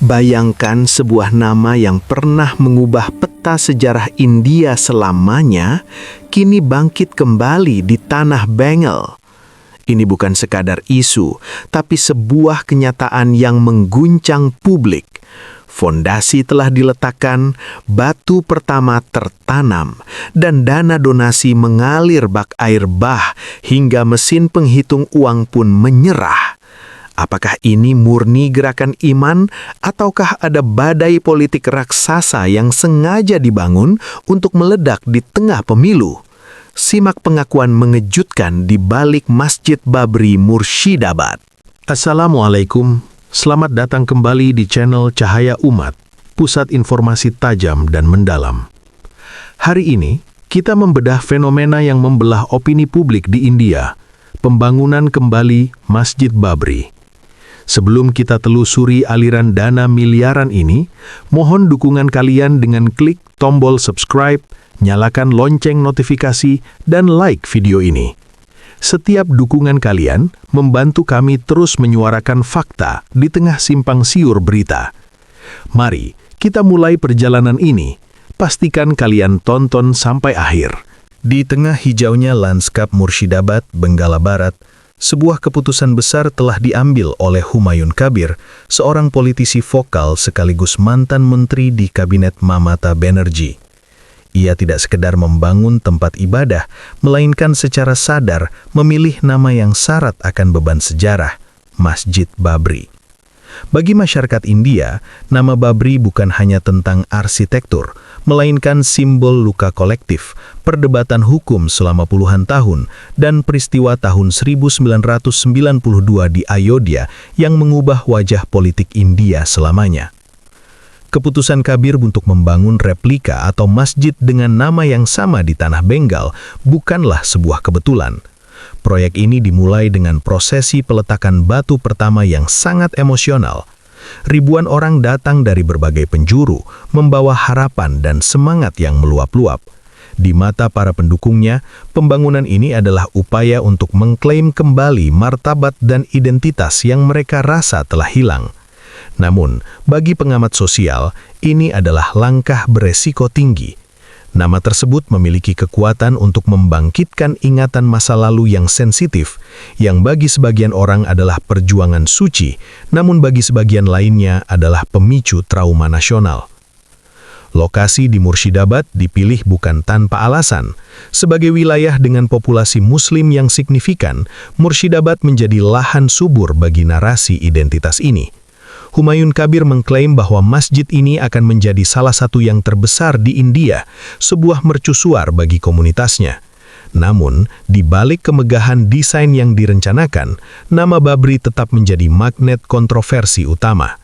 Bayangkan sebuah nama yang pernah mengubah peta sejarah India selamanya, kini bangkit kembali di tanah Bengal. Ini bukan sekadar isu, tapi sebuah kenyataan yang mengguncang publik. Fondasi telah diletakkan, batu pertama tertanam, dan dana donasi mengalir bak air bah hingga mesin penghitung uang pun menyerah. Apakah ini murni gerakan iman, ataukah ada badai politik raksasa yang sengaja dibangun untuk meledak di tengah pemilu? Simak pengakuan mengejutkan di balik Masjid Babri, Murshidabad. Assalamualaikum, selamat datang kembali di channel Cahaya Umat, pusat informasi tajam dan mendalam. Hari ini, kita membedah fenomena yang membelah opini publik di India, pembangunan kembali Masjid Babri. Sebelum kita telusuri aliran dana miliaran ini, mohon dukungan kalian dengan klik tombol subscribe, nyalakan lonceng notifikasi, dan like video ini. Setiap dukungan kalian membantu kami terus menyuarakan fakta di tengah simpang siur berita. Mari kita mulai perjalanan ini. Pastikan kalian tonton sampai akhir. Di tengah hijaunya lanskap Murshidabad, Benggala Barat, sebuah keputusan besar telah diambil oleh Humayun Kabir, seorang politisi vokal sekaligus mantan menteri di kabinet Mamata Banerjee. Ia tidak sekedar membangun tempat ibadah, melainkan secara sadar memilih nama yang syarat akan beban sejarah, Masjid Babri. Bagi masyarakat India, nama Babri bukan hanya tentang arsitektur, melainkan simbol luka kolektif, perdebatan hukum selama puluhan tahun, dan peristiwa tahun 1992 di Ayodhya yang mengubah wajah politik India selamanya. Keputusan Kabir untuk membangun replika atau masjid dengan nama yang sama di tanah Bengal bukanlah sebuah kebetulan. Proyek ini dimulai dengan prosesi peletakan batu pertama yang sangat emosional. Ribuan orang datang dari berbagai penjuru, membawa harapan dan semangat yang meluap-luap. Di mata para pendukungnya, pembangunan ini adalah upaya untuk mengklaim kembali martabat dan identitas yang mereka rasa telah hilang. Namun, bagi pengamat sosial, ini adalah langkah beresiko tinggi. Nama tersebut memiliki kekuatan untuk membangkitkan ingatan masa lalu yang sensitif, yang bagi sebagian orang adalah perjuangan suci, namun bagi sebagian lainnya adalah pemicu trauma nasional. Lokasi di Murshidabad dipilih bukan tanpa alasan. Sebagai wilayah dengan populasi Muslim yang signifikan, Murshidabad menjadi lahan subur bagi narasi identitas ini. Humayun Kabir mengklaim bahwa masjid ini akan menjadi salah satu yang terbesar di India, sebuah mercusuar bagi komunitasnya. Namun, di balik kemegahan desain yang direncanakan, nama Babri tetap menjadi magnet kontroversi utama.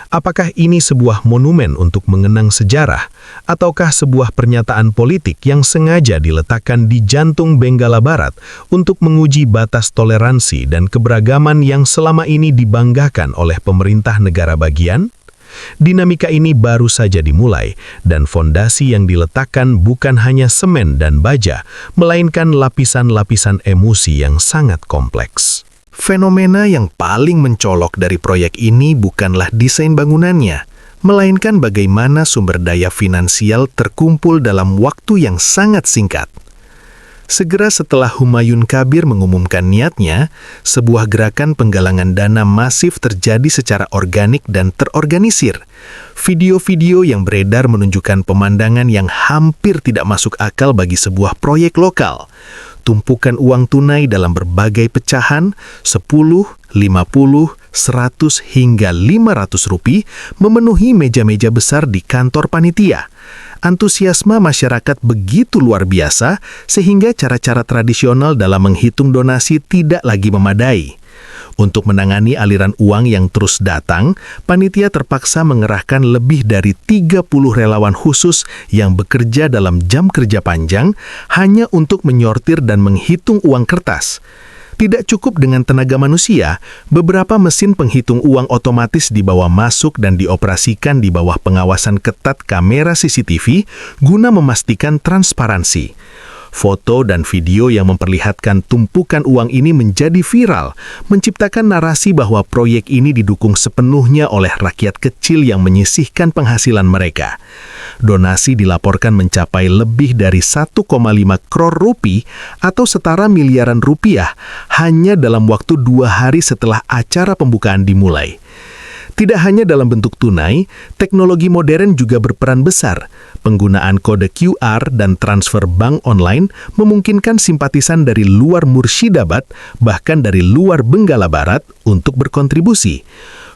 Apakah ini sebuah monumen untuk mengenang sejarah, ataukah sebuah pernyataan politik yang sengaja diletakkan di jantung Benggala Barat untuk menguji batas toleransi dan keberagaman yang selama ini dibanggakan oleh pemerintah negara bagian? Dinamika ini baru saja dimulai, dan fondasi yang diletakkan bukan hanya semen dan baja, melainkan lapisan-lapisan emosi yang sangat kompleks. Fenomena yang paling mencolok dari proyek ini bukanlah desain bangunannya, melainkan bagaimana sumber daya finansial terkumpul dalam waktu yang sangat singkat. Segera setelah Humayun Kabir mengumumkan niatnya, sebuah gerakan penggalangan dana masif terjadi secara organik dan terorganisir. Video-video yang beredar menunjukkan pemandangan yang hampir tidak masuk akal bagi sebuah proyek lokal. Tumpukan uang tunai dalam berbagai pecahan, 10, 50, 100 hingga 500 rupiah memenuhi meja-meja besar di kantor panitia. Antusiasme masyarakat begitu luar biasa sehingga cara-cara tradisional dalam menghitung donasi tidak lagi memadai. Untuk menangani aliran uang yang terus datang, panitia terpaksa mengerahkan lebih dari 30 relawan khusus yang bekerja dalam jam kerja panjang hanya untuk menyortir dan menghitung uang kertas. Tidak cukup dengan tenaga manusia, beberapa mesin penghitung uang otomatis dibawa masuk dan dioperasikan di bawah pengawasan ketat kamera CCTV guna memastikan transparansi. Foto dan video yang memperlihatkan tumpukan uang ini menjadi viral, menciptakan narasi bahwa proyek ini didukung sepenuhnya oleh rakyat kecil yang menyisihkan penghasilan mereka. Donasi dilaporkan mencapai lebih dari 1,5 crore rupiah atau setara miliaran rupiah hanya dalam waktu 2 hari setelah acara pembukaan dimulai. Tidak hanya dalam bentuk tunai, teknologi modern juga berperan besar. Penggunaan kode QR dan transfer bank online memungkinkan simpatisan dari luar Murshidabad, bahkan dari luar Benggala Barat, untuk berkontribusi.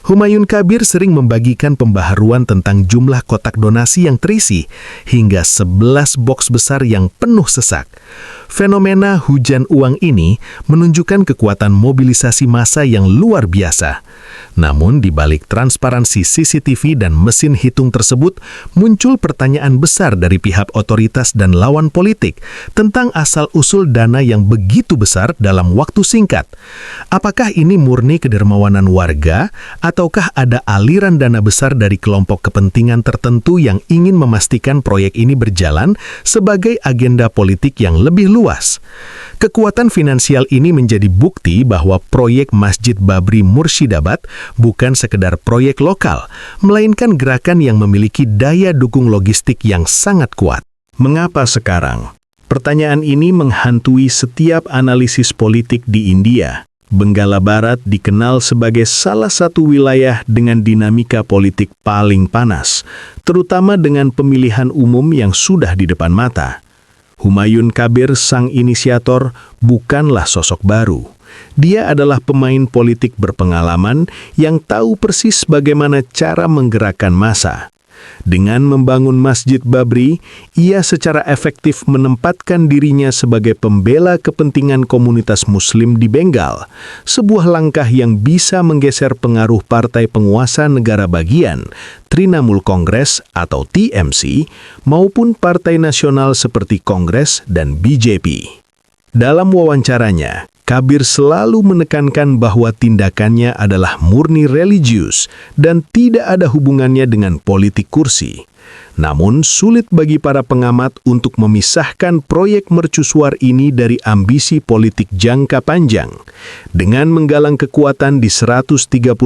Humayun Kabir sering membagikan pembaharuan tentang jumlah kotak donasi yang terisi, hingga 11 box besar yang penuh sesak. Fenomena hujan uang ini menunjukkan kekuatan mobilisasi massa yang luar biasa. Namun, di balik transparansi CCTV dan mesin hitung tersebut, muncul pertanyaan besar dari pihak otoritas dan lawan politik tentang asal-usul dana yang begitu besar dalam waktu singkat. Apakah ini murni kedermawanan warga, ataukah ada aliran dana besar dari kelompok kepentingan tertentu yang ingin memastikan proyek ini berjalan sebagai agenda politik yang lebih luas? Kekuatan finansial ini menjadi bukti bahwa proyek Masjid Babri Murshidabad bukan sekedar proyek lokal, melainkan gerakan yang memiliki daya dukung logistik yang sangat kuat. Mengapa sekarang? Pertanyaan ini menghantui setiap analisis politik di India. Benggala Barat dikenal sebagai salah satu wilayah dengan dinamika politik paling panas, terutama dengan pemilihan umum yang sudah di depan mata. Humayun Kabir, sang inisiator, bukanlah sosok baru. Dia adalah pemain politik berpengalaman yang tahu persis bagaimana cara menggerakkan massa. Dengan membangun Masjid Babri, ia secara efektif menempatkan dirinya sebagai pembela kepentingan komunitas Muslim di Bengal, sebuah langkah yang bisa menggeser pengaruh partai penguasa negara bagian, Trinamool Congress atau TMC, maupun partai nasional seperti Kongres dan BJP. Dalam wawancaranya, Kabir selalu menekankan bahwa tindakannya adalah murni religius dan tidak ada hubungannya dengan politik kursi. Namun, sulit bagi para pengamat untuk memisahkan proyek mercusuar ini dari ambisi politik jangka panjang. Dengan menggalang kekuatan di 135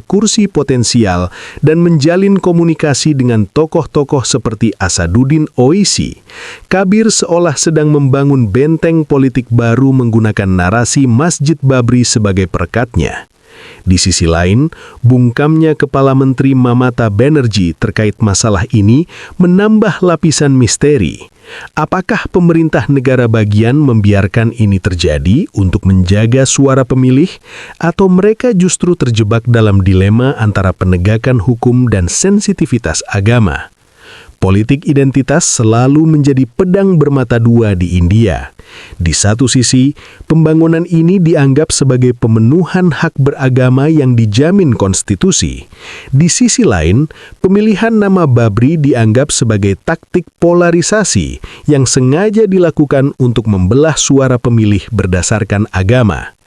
kursi potensial dan menjalin komunikasi dengan tokoh-tokoh seperti Asaduddin Owaisi, Kabir seolah sedang membangun benteng politik baru menggunakan narasi Masjid Babri sebagai perekatnya. Di sisi lain, bungkamnya Kepala Menteri Mamata Banerjee terkait masalah ini menambah lapisan misteri. Apakah pemerintah negara bagian membiarkan ini terjadi untuk menjaga suara pemilih, atau mereka justru terjebak dalam dilema antara penegakan hukum dan sensitivitas agama? Politik identitas selalu menjadi pedang bermata dua di India. Di satu sisi, pembangunan ini dianggap sebagai pemenuhan hak beragama yang dijamin konstitusi. Di sisi lain, pemilihan nama Babri dianggap sebagai taktik polarisasi yang sengaja dilakukan untuk membelah suara pemilih berdasarkan agama.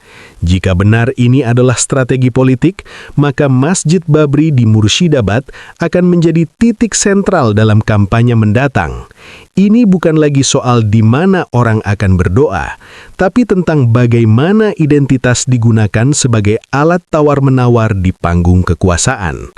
Jika benar ini adalah strategi politik, maka Masjid Babri di Murshidabad akan menjadi titik sentral dalam kampanye mendatang. Ini bukan lagi soal di mana orang akan berdoa, tapi tentang bagaimana identitas digunakan sebagai alat tawar-menawar di panggung kekuasaan.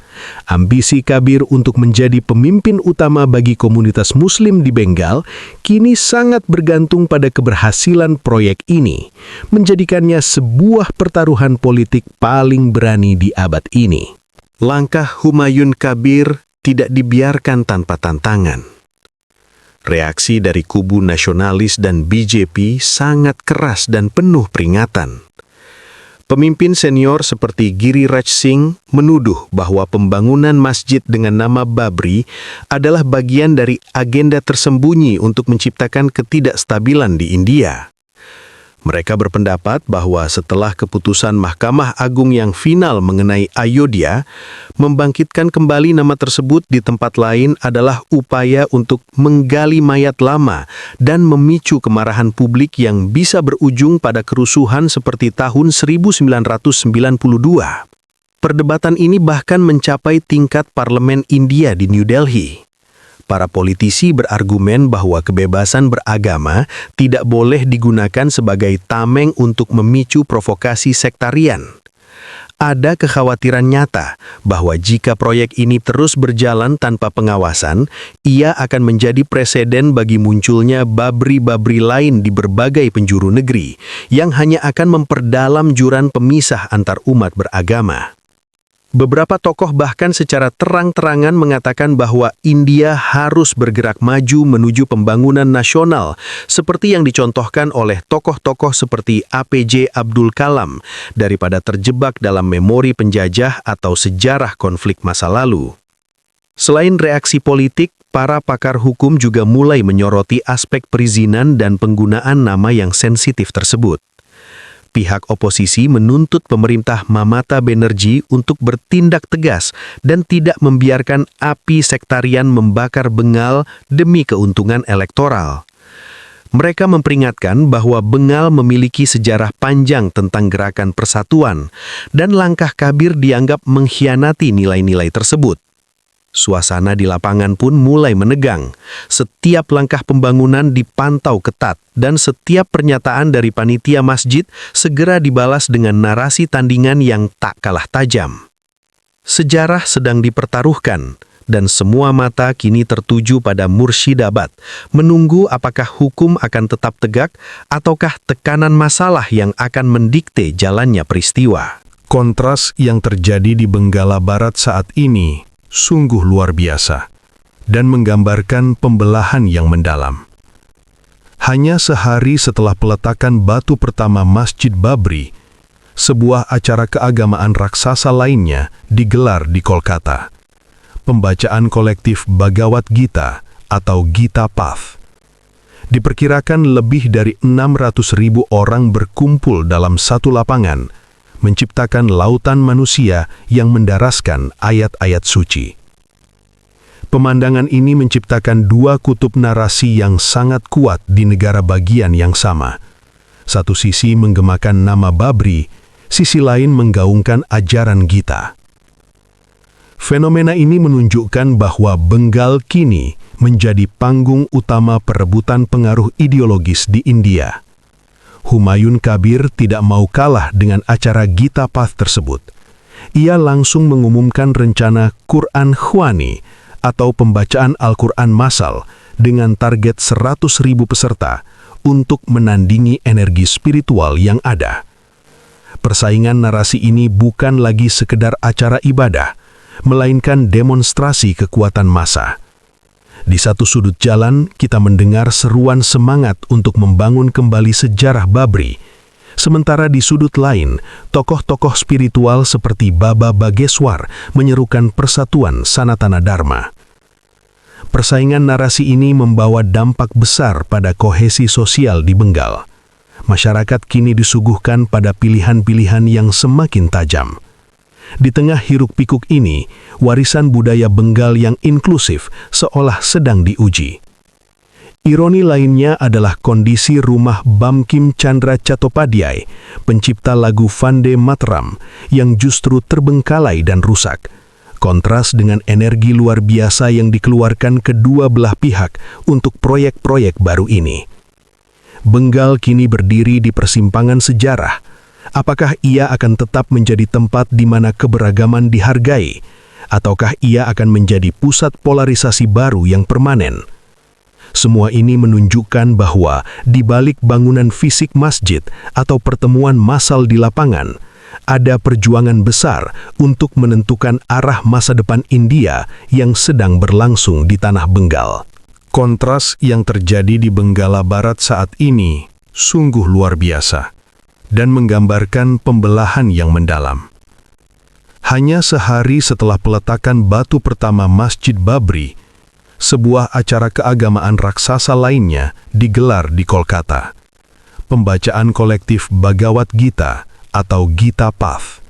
Ambisi Kabir untuk menjadi pemimpin utama bagi komunitas Muslim di Bengal kini sangat bergantung pada keberhasilan proyek ini, menjadikannya sebuah pertaruhan politik paling berani di abad ini. Langkah Humayun Kabir tidak dibiarkan tanpa tantangan. Reaksi dari kubu nasionalis dan BJP sangat keras dan penuh peringatan. Pemimpin senior seperti Giriraj Singh menuduh bahwa pembangunan masjid dengan nama Babri adalah bagian dari agenda tersembunyi untuk menciptakan ketidakstabilan di India. Mereka berpendapat bahwa setelah keputusan Mahkamah Agung yang final mengenai Ayodhya, membangkitkan kembali nama tersebut di tempat lain adalah upaya untuk menggali mayat lama dan memicu kemarahan publik yang bisa berujung pada kerusuhan seperti tahun 1992. Perdebatan ini bahkan mencapai tingkat parlemen India di New Delhi. Para politisi berargumen bahwa kebebasan beragama tidak boleh digunakan sebagai tameng untuk memicu provokasi sektarian. Ada kekhawatiran nyata bahwa jika proyek ini terus berjalan tanpa pengawasan, ia akan menjadi preseden bagi munculnya babri-babri lain di berbagai penjuru negeri yang hanya akan memperdalam jurang pemisah antar umat beragama. Beberapa tokoh bahkan secara terang-terangan mengatakan bahwa India harus bergerak maju menuju pembangunan nasional, seperti yang dicontohkan oleh tokoh-tokoh seperti APJ Abdul Kalam, daripada terjebak dalam memori penjajah atau sejarah konflik masa lalu. Selain reaksi politik, para pakar hukum juga mulai menyoroti aspek perizinan dan penggunaan nama yang sensitif tersebut. Pihak oposisi menuntut pemerintah Mamata Banerjee untuk bertindak tegas dan tidak membiarkan api sektarian membakar Bengal demi keuntungan elektoral. Mereka memperingatkan bahwa Bengal memiliki sejarah panjang tentang gerakan persatuan dan langkah Kabir dianggap mengkhianati nilai-nilai tersebut. Suasana di lapangan pun mulai menegang. Setiap langkah pembangunan dipantau ketat dan setiap pernyataan dari panitia masjid segera dibalas dengan narasi tandingan yang tak kalah tajam. Sejarah sedang dipertaruhkan dan semua mata kini tertuju pada Murshidabad, menunggu apakah hukum akan tetap tegak ataukah tekanan masalah yang akan mendikte jalannya peristiwa. Kontras yang terjadi di Benggala Barat saat ini sungguh luar biasa dan menggambarkan pembelahan yang mendalam. Hanya sehari setelah peletakan batu pertama Masjid Babri, sebuah acara keagamaan raksasa lainnya digelar di Kolkata. Pembacaan kolektif Bhagavad Gita atau Gita Path. Diperkirakan lebih dari 600.000 orang berkumpul dalam satu lapangan, menciptakan lautan manusia yang mendaraskan ayat-ayat suci. Pemandangan ini menciptakan dua kutub narasi yang sangat kuat di negara bagian yang sama. Satu sisi menggemakan nama Babri, sisi lain menggaungkan ajaran Gita. Fenomena ini menunjukkan bahwa Bengal kini menjadi panggung utama perebutan pengaruh ideologis di India. Humayun Kabir tidak mau kalah dengan acara Gita Path tersebut. Ia langsung mengumumkan rencana Quran Khwani atau pembacaan Al-Quran massal dengan target 100.000 peserta untuk menandingi energi spiritual yang ada. Persaingan narasi ini bukan lagi sekedar acara ibadah, melainkan demonstrasi kekuatan massa. Di satu sudut jalan, kita mendengar seruan semangat untuk membangun kembali sejarah Babri. Sementara di sudut lain, tokoh-tokoh spiritual seperti Baba Bageswar menyerukan persatuan Sanatana Dharma. Persaingan narasi ini membawa dampak besar pada kohesi sosial di Bengal. Masyarakat kini disuguhkan pada pilihan-pilihan yang semakin tajam. Di tengah hiruk-pikuk ini, warisan budaya Bengal yang inklusif seolah sedang diuji. Ironi lainnya adalah kondisi rumah Bankim Chandra Chattopadhyay, pencipta lagu Vande Mataram, yang justru terbengkalai dan rusak. Kontras dengan energi luar biasa yang dikeluarkan kedua belah pihak untuk proyek-proyek baru ini. Bengal kini berdiri di persimpangan sejarah. Apakah ia akan tetap menjadi tempat di mana keberagaman dihargai, ataukah ia akan menjadi pusat polarisasi baru yang permanen? Semua ini menunjukkan bahwa di balik bangunan fisik masjid atau pertemuan massal di lapangan, ada perjuangan besar untuk menentukan arah masa depan India yang sedang berlangsung di tanah Bengal. Kontras yang terjadi di Benggala Barat saat ini sungguh luar biasa dan menggambarkan pembelahan yang mendalam. Hanya sehari setelah peletakan batu pertama Masjid Babri, sebuah acara keagamaan raksasa lainnya digelar di Kolkata. Pembacaan kolektif Bhagavad Gita atau Gita Path.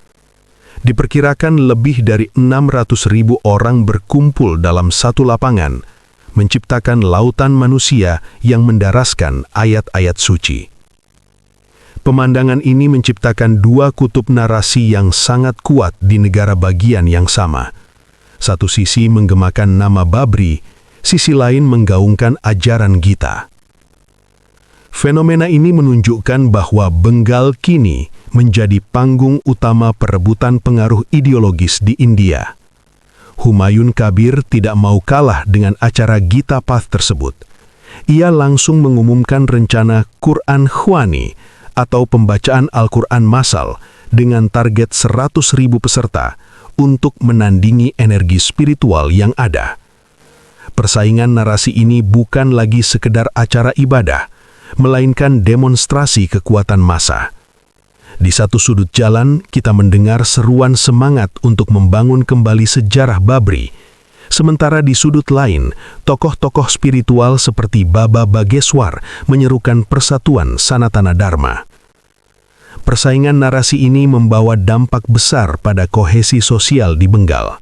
Diperkirakan lebih dari 600.000 orang berkumpul dalam satu lapangan, menciptakan lautan manusia yang mendaraskan ayat-ayat suci. Pemandangan ini menciptakan dua kutub narasi yang sangat kuat di negara bagian yang sama. Satu sisi menggemakan nama Babri, sisi lain menggaungkan ajaran Gita. Fenomena ini menunjukkan bahwa Bengal kini menjadi panggung utama perebutan pengaruh ideologis di India. Humayun Kabir tidak mau kalah dengan acara Gita Path tersebut. Ia langsung mengumumkan rencana Quran Khwani atau pembacaan Al-Quran massal dengan target 100.000 peserta untuk menandingi energi spiritual yang ada. Persaingan narasi ini bukan lagi sekedar acara ibadah, melainkan demonstrasi kekuatan massa. Di satu sudut jalan, kita mendengar seruan semangat untuk membangun kembali sejarah Babri. Sementara di sudut lain, tokoh-tokoh spiritual seperti Baba Bageswar menyerukan persatuan Sanatana Dharma. Persaingan narasi ini membawa dampak besar pada kohesi sosial di Bengal.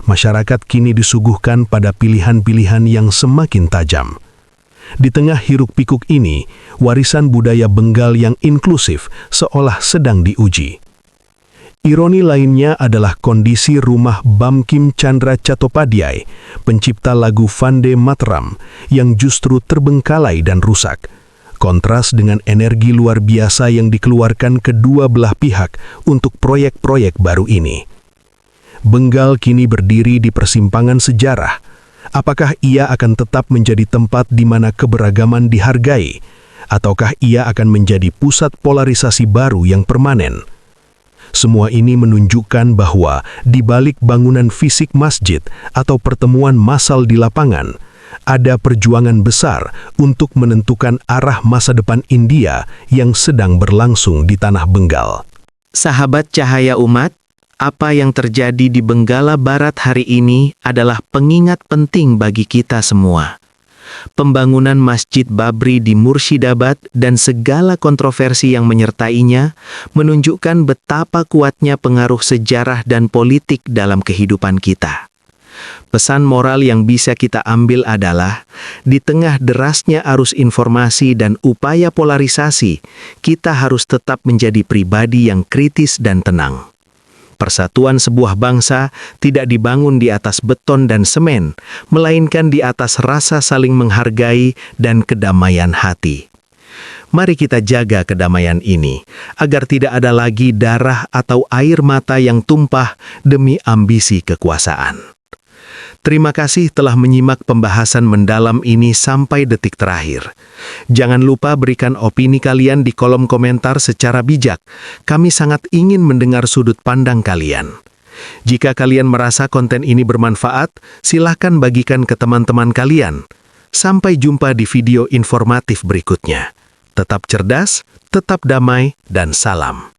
Masyarakat kini disuguhkan pada pilihan-pilihan yang semakin tajam. Di tengah hiruk-pikuk ini, warisan budaya Bengal yang inklusif seolah sedang diuji. Ironi lainnya adalah kondisi rumah Bankim Chandra Chattopadhyay, pencipta lagu Vande Mataram, yang justru terbengkalai dan rusak. Kontras dengan energi luar biasa yang dikeluarkan kedua belah pihak untuk proyek-proyek baru ini. Bengal kini berdiri di persimpangan sejarah. Apakah ia akan tetap menjadi tempat di mana keberagaman dihargai, ataukah ia akan menjadi pusat polarisasi baru yang permanen? Semua ini menunjukkan bahwa di balik bangunan fisik masjid atau pertemuan massal di lapangan, ada perjuangan besar untuk menentukan arah masa depan India yang sedang berlangsung di tanah Bengal. Sahabat Cahaya Umat, apa yang terjadi di Benggala Barat hari ini adalah pengingat penting bagi kita semua. Pembangunan Masjid Babri di Murshidabad dan segala kontroversi yang menyertainya menunjukkan betapa kuatnya pengaruh sejarah dan politik dalam kehidupan kita. Pesan moral yang bisa kita ambil adalah, di tengah derasnya arus informasi dan upaya polarisasi, kita harus tetap menjadi pribadi yang kritis dan tenang. Persatuan sebuah bangsa tidak dibangun di atas beton dan semen, melainkan di atas rasa saling menghargai dan kedamaian hati. Mari kita jaga kedamaian ini, agar tidak ada lagi darah atau air mata yang tumpah demi ambisi kekuasaan. Terima kasih telah menyimak pembahasan mendalam ini sampai detik terakhir. Jangan lupa berikan opini kalian di kolom komentar secara bijak. Kami sangat ingin mendengar sudut pandang kalian. Jika kalian merasa konten ini bermanfaat, silakan bagikan ke teman-teman kalian. Sampai jumpa di video informatif berikutnya. Tetap cerdas, tetap damai, dan salam.